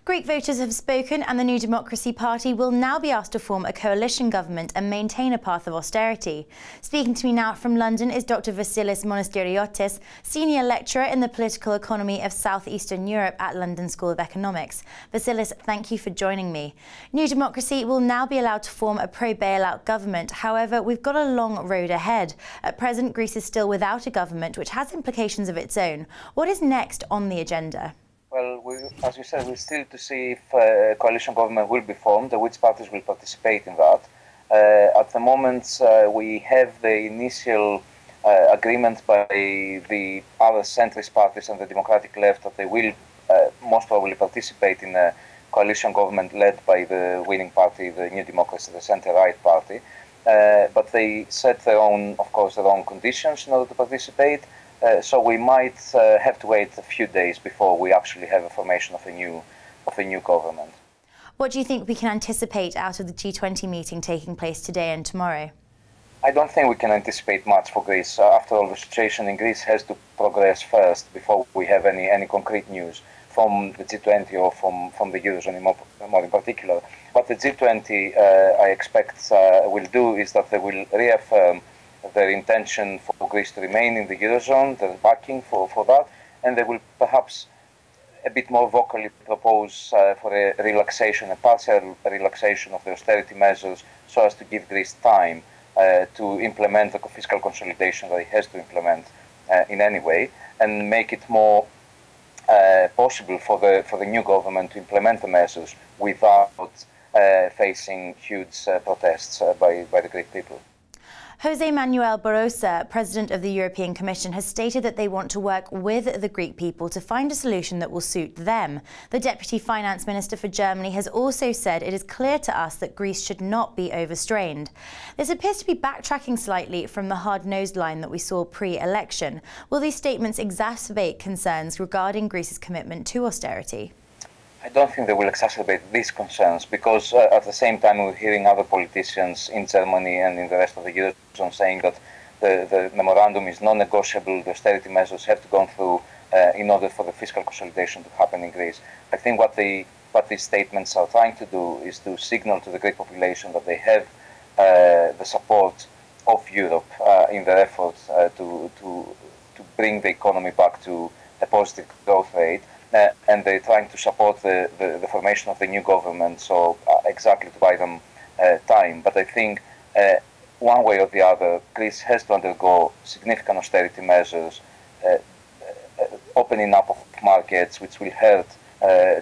Greek voters have spoken and the New Democracy Party will now be asked to form a coalition government and maintain a path of austerity. Speaking to me now from London is Dr Vassilis Monastiriotis, Senior Lecturer in the Political Economy of South Eastern Europe at London School of Economics. Vassilis, thank you for joining me. New Democracy will now be allowed to form a pro-bailout government. However, we've got a long road ahead. At present, Greece is still without a government, which has implications of its own. What is next on the agenda? Well, as you said, we're still to see if a coalition government will be formed, which parties will participate in that. At the moment, we have the initial agreement by the other centrist parties and the Democratic left that they will most probably participate in a coalition government led by the winning party, the New Democracy, the centre-right party. But they set their own, of course, their own conditions in order to participate. So we might have to wait a few days before we actually have a formation of a new government. What do you think we can anticipate out of the G20 meeting taking place today and tomorrow? I don't think we can anticipate much for Greece. After all, the situation in Greece has to progress first before we have any concrete news from the G20 or from the Eurozone more in particular. What the G20, I expect, will do is that they will reaffirm their intention for Greece to remain in the Eurozone, their backing for that, and they will perhaps a bit more vocally propose for a relaxation, a partial relaxation of the austerity measures so as to give Greece time to implement the fiscal consolidation that it has to implement in any way, and make it more possible for the new government to implement the measures without facing huge protests by the Greek people. José Manuel Barroso, President of the European Commission, has stated that they want to work with the Greek people to find a solution that will suit them. The Deputy Finance Minister for Germany has also said it is clear to us that Greece should not be overstrained. This appears to be backtracking slightly from the hard-nosed line that we saw pre-election. Will these statements exacerbate concerns regarding Greece's commitment to austerity? I don't think they will exacerbate these concerns because at the same time we're hearing other politicians in Germany and in the rest of the Eurozone saying that the memorandum is non-negotiable, the austerity measures have to go through in order for the fiscal consolidation to happen in Greece. I think what these statements are trying to do is to signal to the Greek population that they have the support of Europe in their efforts to bring the economy back to a positive growth rate. And they're trying to support the formation of the new government, so exactly to buy them time. But I think one way or the other, Greece has to undergo significant austerity measures, opening up of markets, which will hurt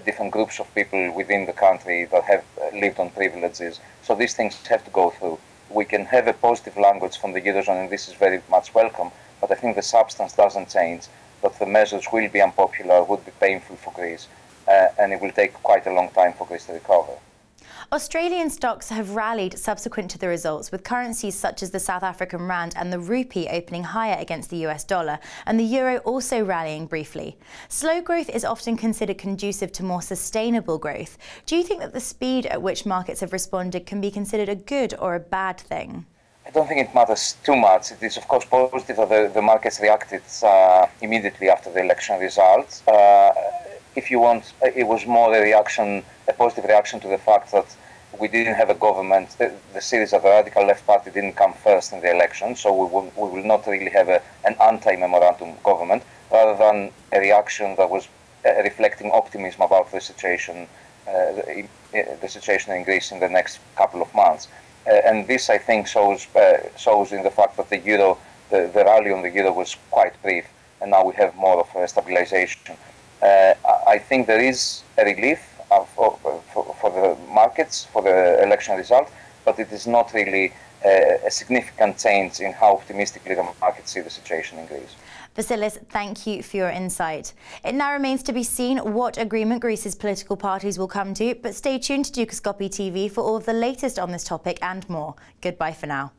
different groups of people within the country that have lived on privileges. So these things have to go through. We can have a positive language from the Eurozone, and this is very much welcome, but I think the substance doesn't change. That the measures will be unpopular, would be painful for Greece, and it will take quite a long time for Greece to recover. Australian stocks have rallied subsequent to the results, with currencies such as the South African rand and the rupee opening higher against the US dollar, and the euro also rallying briefly. Slow growth is often considered conducive to more sustainable growth. Do you think that the speed at which markets have responded can be considered a good or a bad thing? I don't think it matters too much. It is, of course, positive that the markets reacted immediately after the election results. If you want, it was more a positive reaction to the fact that we didn't have a government. The series of the Radical Left Party didn't come first in the election, so we will not really have an anti-memorandum government, rather than a reaction that was reflecting optimism about the situation in Greece in the next couple of months. And this, I think, shows in the fact that the rally on the euro was quite brief, and now we have more of a stabilization. I think there is a relief for the markets for the election result, but it is not really a significant change in how optimistically the markets see the situation in Greece. Vassilis, thank you for your insight. It now remains to be seen what agreement Greece's political parties will come to, but stay tuned to Dukascopy TV for all of the latest on this topic and more. Goodbye for now.